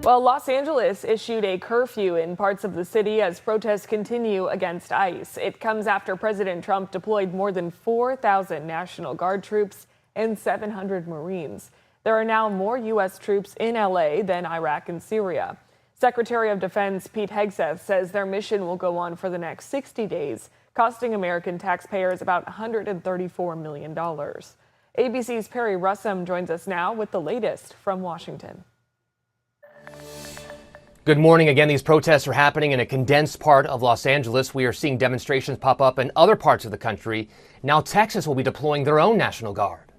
Well, Los Angeles issued a curfew in parts of the city as protests continue against ICE. It comes after President Trump deployed more than 4,000 National Guard troops and 700 Marines. There are now more U.S. troops in L.A. than Iraq and Syria. Secretary of Defense Pete Hegseth says their mission will go on for the next 60 days, costing American taxpayers about $134 million. ABC's Perry Russum joins us now with the latest from Washington. Good morning. Again, these protests are happening in a condensed part of Los Angeles. We are seeing demonstrations pop up in other parts of the country. Now Texas will be deploying their own National Guard.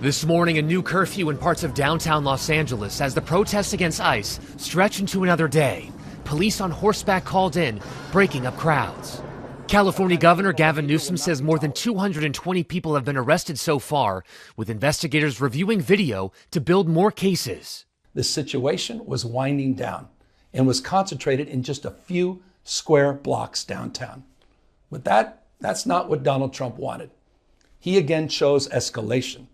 This morning, a new curfew in parts of downtown Los Angeles as the protests against ICE stretch into another day. Police on horseback called in, breaking up crowds. California Governor Gavin Newsom says more than 220 people have been arrested so far, with investigators reviewing video to build more cases. This situation was winding down and was concentrated in just a few square blocks downtown. But that's not what Donald Trump wanted. He again chose escalation.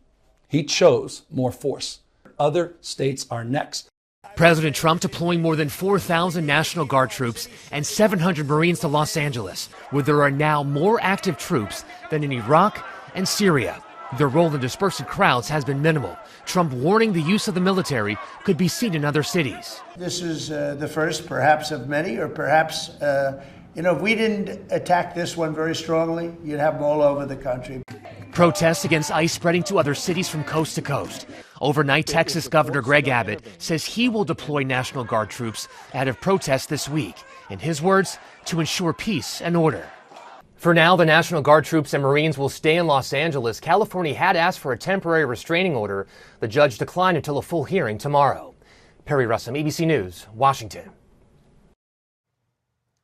He chose more force. Other states are next. President Trump deploying more than 4,000 National Guard troops and 700 Marines to Los Angeles, where there are now more active troops than in Iraq and Syria. Their role in dispersing crowds has been minimal. Trump warning the use of the military could be seen in other cities. This is the first, perhaps, of many, or perhaps, if we didn't attack this one very strongly, you'd have them all over the country. Protests against ICE spreading to other cities from coast to coast. Overnight, Texas Governor Greg Abbott says he will deploy National Guard troops ahead of protests this week. In his words, to ensure peace and order. For now, the National Guard troops and Marines will stay in Los Angeles. California had asked for a temporary restraining order. The judge declined until a full hearing tomorrow. Perry Russum, ABC News, Washington.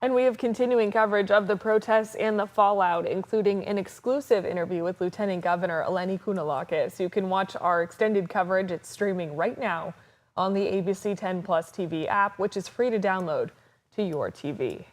And we have continuing coverage of the protests and the fallout, including an exclusive interview with Lieutenant Governor Eleni Kounalakis. You can watch our extended coverage. It's streaming right now on the ABC 10 Plus TV app, which is free to download to your TV.